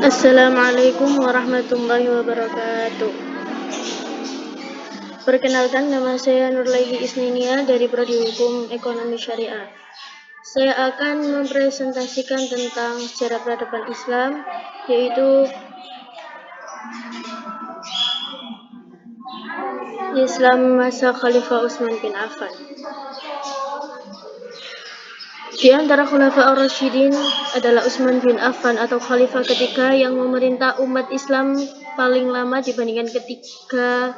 Assalamualaikum warahmatullahi wabarakatuh. Perkenalkan, nama saya Nurlaidi Isninia dari Prodi Hukum Ekonomi Syariah. Saya akan mempresentasikan tentang sejarah peradaban Islam, yaitu Islam masa Khalifah Utsman bin Affan. Di antara Khulafa ar-Rasyidin adalah Utsman bin Affan atau Khalifah ketiga yang memerintah umat Islam paling lama dibandingkan ketiga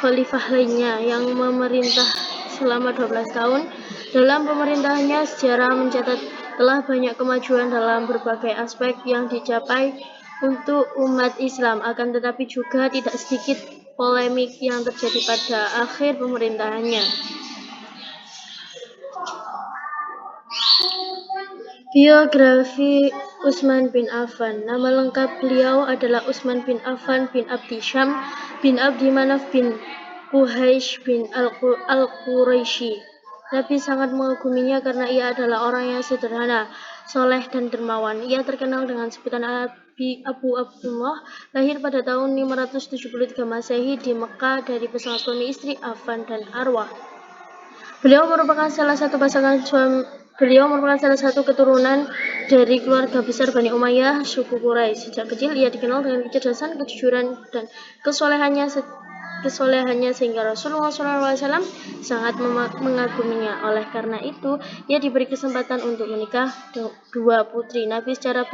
khalifah lainnya yang memerintah selama 12 tahun. Dalam pemerintahannya, sejarah mencatat telah banyak kemajuan dalam berbagai aspek yang dicapai untuk umat Islam, akan tetapi juga tidak sedikit polemik yang terjadi pada akhir pemerintahannya. Biografi Utsman bin Affan. Nama lengkap beliau adalah Utsman bin Affan bin Abdi Syam bin Abdi Manaf bin Quraish bin Al-Quraisy. Nabi sangat mengaguminya karena ia adalah orang yang sederhana, soleh dan dermawan. Ia terkenal dengan sebutan Abu Abdullah, lahir pada tahun 573 Masehi di Mekah dari pasangan suami istri Affan dan Arwah. Beliau merupakan salah satu keturunan dari keluarga besar Bani Umayyah, suku Quraisy. Sejak kecil ia dikenal dengan kecerdasan, kejujuran, dan kesolehannya sehingga Rasulullah SAW sangat mengaguminya. Oleh karena itu, ia diberi kesempatan untuk menikah dua putri Nabi secara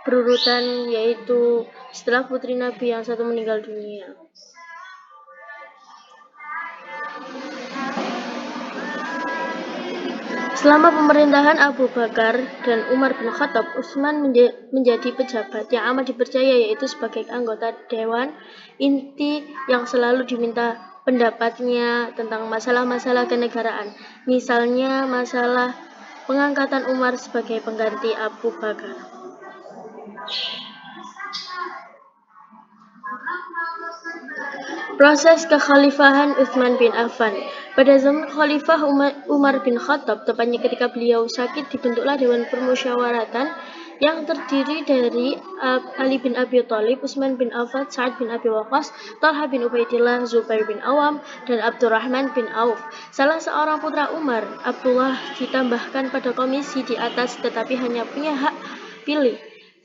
berurutan, yaitu setelah putri Nabi yang satu meninggal dunia. Selama pemerintahan Abu Bakar dan Umar bin Khattab, Utsman menjadi pejabat yang amat dipercaya, yaitu sebagai anggota Dewan Inti yang selalu diminta pendapatnya tentang masalah-masalah kenegaraan. Misalnya masalah pengangkatan Umar sebagai pengganti Abu Bakar. Proses kekhalifahan Utsman bin Affan. Pada zaman Khalifah Umar bin Khattab, tepatnya ketika beliau sakit, dibentuklah Dewan Permusyawaratan yang terdiri dari Ali bin Abi Thalib, Utsman bin Affan, Sa'ad bin Abi Waqqas, Talha bin Ubaidillah, Zubair bin Awam, dan Abdurrahman bin Auf. Salah seorang putra Umar, Abdullah, ditambahkan pada komisi di atas, tetapi hanya punya hak pilih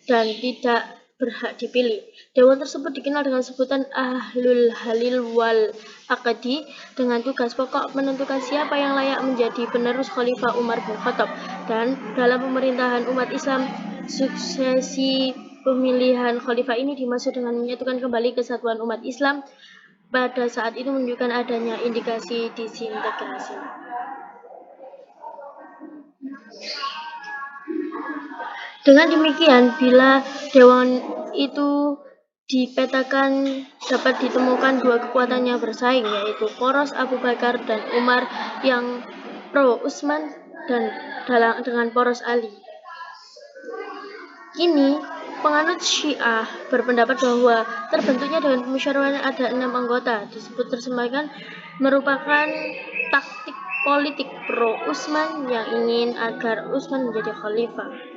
dan tidak berhak dipilih. Dewan tersebut dikenal dengan sebutan Ahlul Halil wal Aqdi, dengan tugas pokok menentukan siapa yang layak menjadi penerus Khalifah Umar bin Khattab. Dan dalam pemerintahan umat Islam, suksesi pemilihan khalifah ini dimaksud dengan menyatukan kembali kesatuan umat Islam. Pada saat itu menunjukkan adanya indikasi disintegrasi. Dengan demikian, bila dewan itu dipetakan, dapat ditemukan dua kekuatan yang bersaing, yaitu poros Abu Bakar dan Umar yang pro Utsman dan dengan poros Ali. Kini, penganut Syiah berpendapat bahwa terbentuknya Dewan Permusyawaratan ada 6 anggota tersebut merupakan taktik politik pro Utsman yang ingin agar Utsman menjadi khalifah.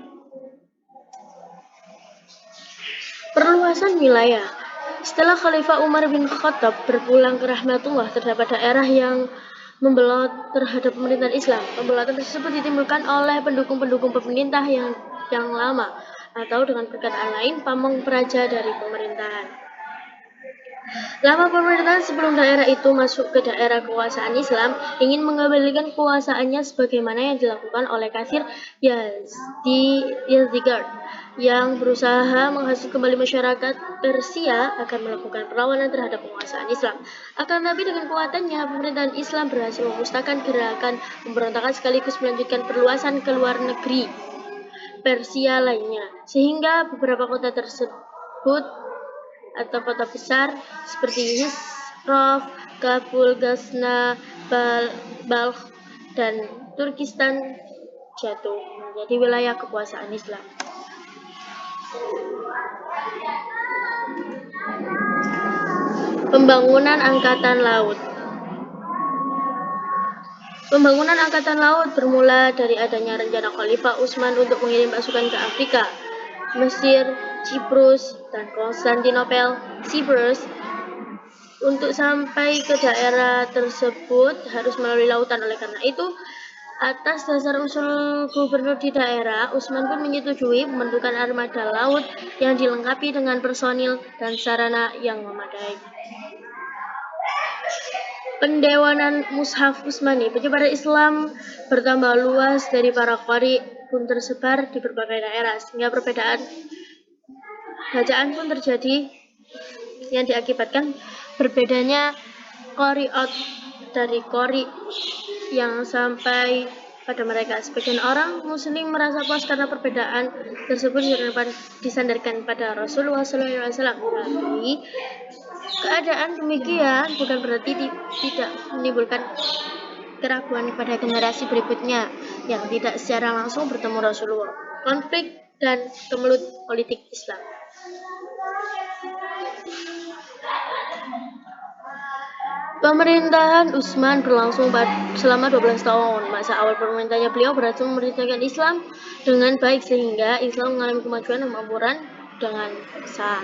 Perluasan wilayah. Setelah Khalifah Umar bin Khattab berpulang ke rahmatullah, terdapat daerah yang membelot terhadap pemerintahan Islam. Pembelotan tersebut ditimbulkan oleh pendukung-pendukung pemerintah yang lama, atau dengan perkataan lain, pamong praja dari pemerintahan. Lama pemerintahan sebelum daerah itu masuk ke daerah kekuasaan Islam, ingin mengembalikan kekuasaannya sebagaimana yang dilakukan oleh Katsir Yazdegerd yang berusaha menghasut kembali masyarakat Persia akan melakukan perlawanan terhadap penguasaan Islam. Akan tetapi dengan kuatannya, pemerintahan Islam berhasil memusnahkan gerakan pemberontakan sekaligus melanjutkan perluasan ke luar negeri Persia lainnya, sehingga beberapa kota tersebut atau kota besar seperti Hisraf, Kabul, Ghazna, Balkh, dan Turkistan jatuh menjadi wilayah kekuasaan Islam. Pembangunan Angkatan Laut. Pembangunan Angkatan Laut bermula dari adanya rencana Khalifah Utsman untuk mengirim pasukan ke Afrika, Mesir, Siprus, dan Konstantinopel, Cyprus. Untuk sampai ke daerah tersebut harus melalui lautan. Oleh karena itu, atas dasar usul gubernur di daerah, Utsman pun menyetujui pembentukan armada laut yang dilengkapi dengan personil dan sarana yang memadai. Pendewanan Mushaf Utsmani, penyebaran Islam bertambah luas dari para qari pun tersebar di berbagai daerah, sehingga perbedaan bacaan pun terjadi yang diakibatkan berbedanya qari'at dari qari yang sampai pada mereka. Sebagian orang muslim merasa puas karena perbedaan tersebut disandarkan pada Rasulullah SAW. Tapi keadaan demikian bukan berarti tidak menimbulkan keraguan pada generasi berikutnya yang tidak secara langsung bertemu Rasulullah. Konflik dan kemelut politik Islam. Pemerintahan Utsman berlangsung selama 12 tahun. Masa awal pemerintahnya beliau berhasil memerintahkan Islam dengan baik sehingga Islam mengalami kemajuan dan kemakmuran dengan besar.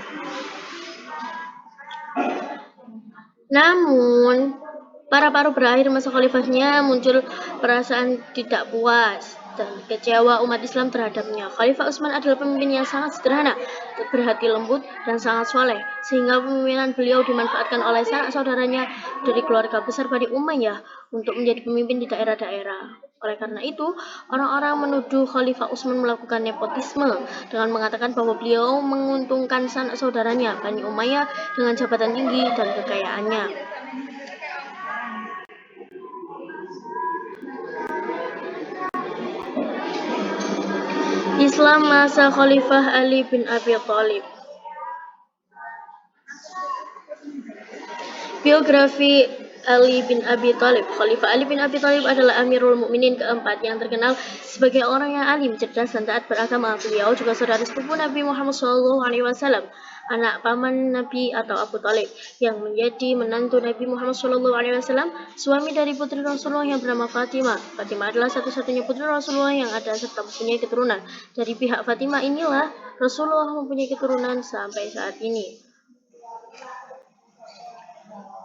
Namun, paruh berakhir masa khalifahnya muncul perasaan tidak puas dan kecewa umat Islam terhadapnya. Khalifah Utsman adalah pemimpin yang sangat sederhana, berhati lembut, dan sangat soleh, sehingga pemimpinan beliau dimanfaatkan oleh sanak saudaranya dari keluarga besar Bani Umayyah untuk menjadi pemimpin di daerah-daerah. Oleh karena itu, orang-orang menuduh Khalifah Utsman melakukan nepotisme dengan mengatakan bahwa beliau menguntungkan sanak saudaranya Bani Umayyah dengan jabatan tinggi dan kekayaannya. Islam masa Khalifah Ali bin Abi Thalib. Biografi Ali bin Abi Thalib. Khalifah Ali bin Abi Thalib adalah Amirul Mukminin keempat yang terkenal sebagai orang yang alim, cerdas, dan taat beragama. Beliau juga saudara sepupu Nabi Muhammad SAW, anak paman Nabi atau Abu Thalib, yang menjadi menantu Nabi Muhammad SAW, suami dari putri Rasulullah yang bernama Fatimah. Fatimah adalah satu-satunya putri Rasulullah yang ada serta mempunyai keturunan. Dari pihak Fatimah inilah Rasulullah mempunyai keturunan sampai saat ini.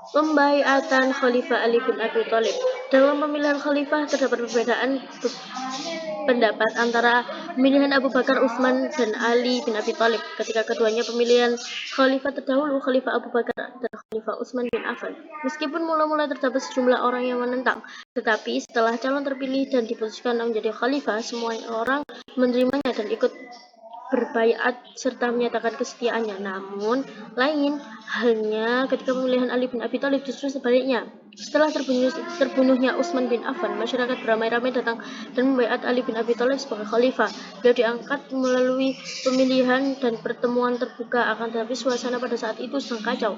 Pembaiatan Khalifah Ali bin Abi Thalib. Dalam pemilihan khalifah terdapat perbedaan pendapat antara pemilihan Abu Bakar, Utsman, dan Ali bin Abi Thalib. Ketika keduanya pemilihan khalifah terdahulu, Khalifah Abu Bakar dan Khalifah Utsman bin Affan. Meskipun mula-mula terdapat sejumlah orang yang menentang, tetapi setelah calon terpilih dan diputuskan menjadi khalifah, semua orang menerimanya dan ikut berbaiat serta menyatakan kesetiaannya. Namun, lain halnya ketika pemilihan Ali bin Abi Thalib, justru sebaliknya. Setelah terbunuhnya Utsman bin Affan, masyarakat beramai-ramai datang dan membaiat Ali bin Abi Thalib sebagai khalifah. Beliau diangkat melalui pemilihan dan pertemuan terbuka, akan tetapi suasana pada saat itu sedang kacau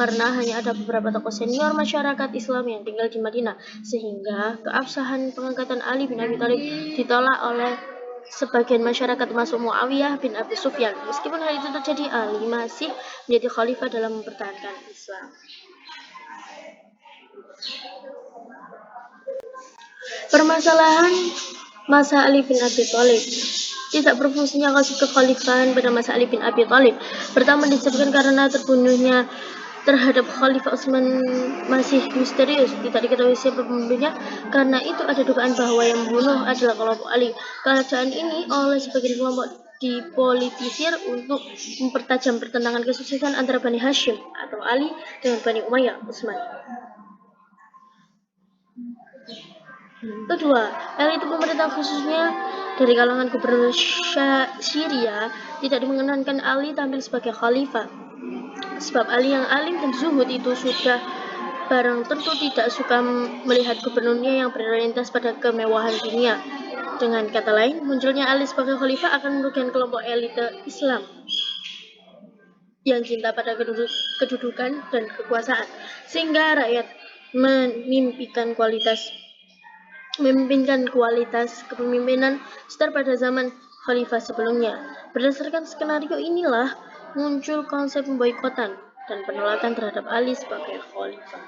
karena hanya ada beberapa tokoh senior masyarakat Islam yang tinggal di Madinah, sehingga keabsahan pengangkatan Ali bin Abi Thalib ditolak oleh sebagian masyarakat termasuk Muawiyah bin Abi Sufyan. Meskipun hal itu terjadi, Ali masih menjadi khalifah dalam mempertahankan Islam. Permasalahan masa Ali bin Abi Thalib. Tidak berfungsinya kekhalifahan pada masa Ali bin Abi Thalib. Pertama disebutkan karena terbunuhnya terhadap Khalifah Utsman masih misterius, tidak diketahui siapa pembunuhnya. Karena itu ada dugaan bahwa yang membunuh adalah kelompok Ali. Keadaan ini oleh sebagian kelompok dipolitisir untuk mempertajam pertentangan kesuksesan antara Bani Hashim atau Ali dengan Bani Umayyah Utsman. Kedua, itu pemerintah khususnya dari kalangan gubernur Syria tidak mengenankan Ali tampil sebagai khalifah. Sebab Ali yang alim dan zuhud itu sudah barang tentu tidak suka melihat gubernurnya yang berorientasi pada kemewahan dunia. Dengan kata lain, munculnya Ali sebagai khalifah akan merugikan kelompok elite Islam yang cinta pada kedudukan dan kekuasaan, sehingga rakyat memimpinkan kualitas kepemimpinan setar pada zaman khalifah sebelumnya. Berdasarkan skenario inilah muncul konsep pemboikotan dan penolakan terhadap Ali sebagai khalifah.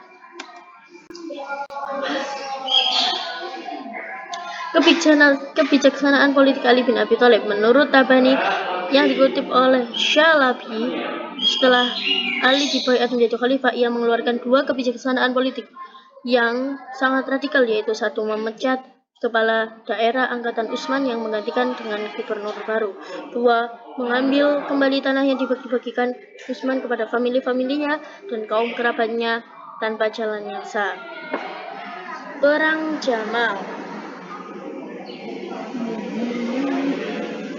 Kebijaksanaan politik Ali bin Abi Thalib menurut Tabani yang dikutip oleh Syalabi, setelah Ali dibayat menjadi khalifah, ia mengeluarkan 2 kebijaksanaan politik yang sangat radikal, yaitu 1. Memecat kepala daerah angkatan Utsman yang menggantikan dengan gubernur baru. 2. Mengambil kembali tanah yang dibagi-bagikan Utsman kepada famili-familinya dan kaum kerabatnya tanpa jalan yang sah. Perang Jamal.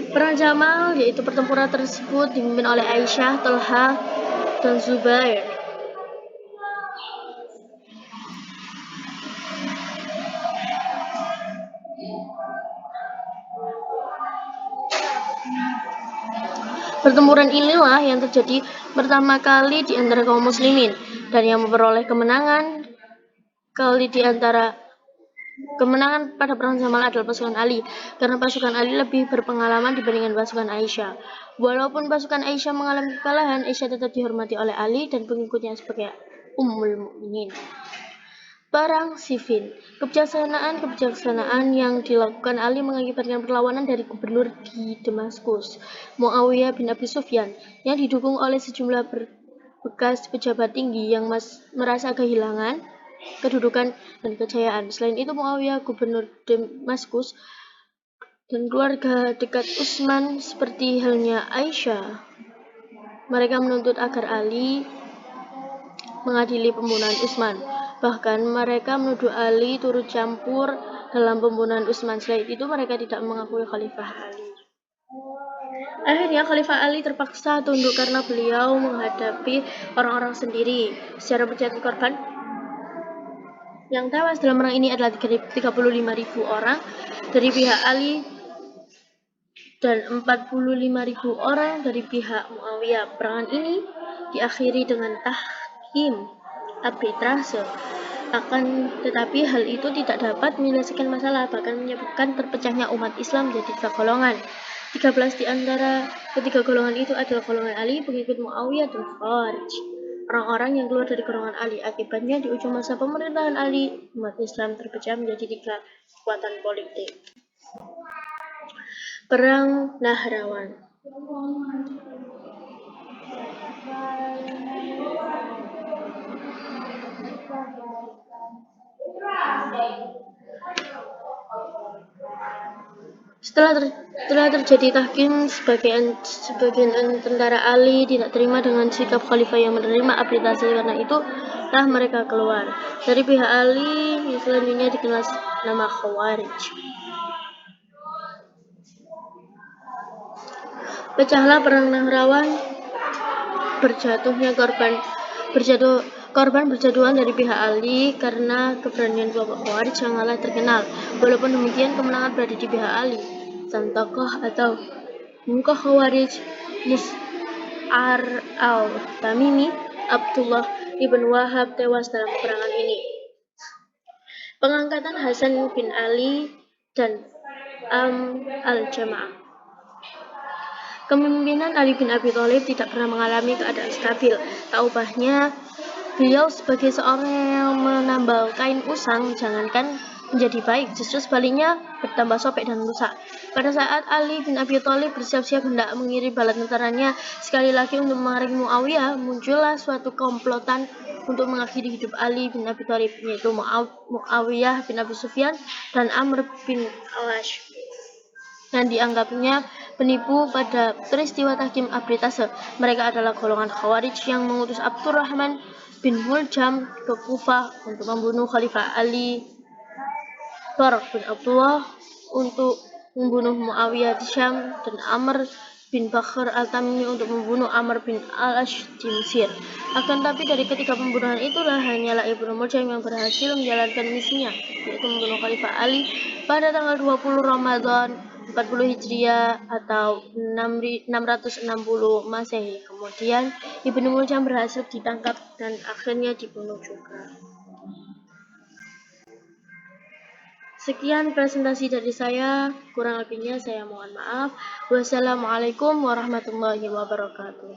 Perang Jamal yaitu pertempuran tersebut dipimpin oleh Aisyah, Thalha, dan Zubair. Pertempuran inilah yang terjadi pertama kali di antara kaum muslimin dan yang memperoleh kemenangan pada perang Jamal adalah pasukan Ali, karena pasukan Ali lebih berpengalaman dibandingkan pasukan Aisyah. Walaupun pasukan Aisyah mengalami kekalahan, Aisyah tetap dihormati oleh Ali dan pengikutnya sebagai Ummul Mukminin. Perang Siffin. Kebijaksanaan yang dilakukan Ali mengakibatkan perlawanan dari gubernur di Damaskus, Muawiyah bin Abi Sufyan, yang didukung oleh sejumlah bekas pejabat tinggi yang merasa kehilangan kedudukan dan kejayaan. Selain itu, Muawiyah, gubernur Damaskus, dan keluarga dekat Utsman seperti halnya Aisyah, mereka menuntut agar Ali mengadili pembunuhan Utsman. Bahkan mereka menuduh Ali turut campur dalam pembunuhan Utsman. Selain itu, mereka tidak mengakui Khalifah Ali. Akhirnya Khalifah Ali terpaksa tunduk karena beliau menghadapi orang-orang sendiri. Secara berjatuh korban yang tewas dalam perang ini adalah 35.000 orang dari pihak Ali dan 45.000 orang dari pihak Muawiyah. Perang ini diakhiri dengan tahkim arbitrase. Akan tetapi hal itu tidak dapat menyelesaikan masalah, bahkan menyebabkan terpecahnya umat Islam menjadi 3 golongan. 13 di antara ketiga golongan itu adalah golongan Ali, pengikut Muawiyah, dan Khawarij, orang-orang yang keluar dari golongan Ali. Akibatnya di ujung masa pemerintahan Ali, umat Islam terpecah menjadi 3 kekuatan politik. Perang Nahrawan. Setelah terjadi tahkim, sebagian tentara Ali tidak terima dengan sikap khalifah yang menerima arbitrase. Karena itu telah mereka keluar dari pihak Ali, yang selanjutnya dikenal nama Khawarij. Pecahlah perang Nahrawan, korban berjatuhan dari pihak Ali karena keberanian kelompok Khawarij yang kalah terkenal. Walaupun demikian, kemenangan berada di pihak Ali. Sang tokoh atau muka Khawarij, Mus'ar al-Tamimi, Abdullah ibn Wahab, tewas dalam peperangan ini. Pengangkatan Hasan bin Ali dan al-Jamaah. Kepemimpinan Ali bin Abi Thalib tidak pernah mengalami keadaan stabil. Tak ubahnya, beliau sebagai seorang yang menambal kain usang, jangankan menjadi baik, justru sebaliknya bertambah sobek dan rusak. Pada saat Ali bin Abi Thalib bersiap-siap hendak mengirim bala tentaranya sekali lagi untuk memerangi Muawiyah, muncullah suatu komplotan untuk mengakhiri hidup Ali bin Abi Thalib, yaitu Muawiyah bin Abi Sufyan dan Amr bin al-As, yang dianggapnya penipu pada peristiwa tahkim arbitrase. Mereka adalah golongan Khawarij yang mengutus Abdurrahman bin Muljam ke Kufah untuk membunuh Khalifah Ali, Barak bin Abdullah untuk membunuh Muawiyah di Syam, dan Amr bin Bakhr al-Tamimi untuk membunuh Amr bin al-Ash di Mesir. Akan tapi dari ketiga pembunuhan itulah hanyalah Ibnu Muljam yang berhasil menjalankan misinya, yaitu membunuh Khalifah Ali pada tanggal 20 Ramadan 40 Hijriah atau 660 Masehi. Kemudian Ibnu Muljam berhasil ditangkap dan akhirnya dibunuh juga. Sekian presentasi dari saya, kurang lebihnya saya mohon maaf. Wassalamualaikum warahmatullahi wabarakatuh.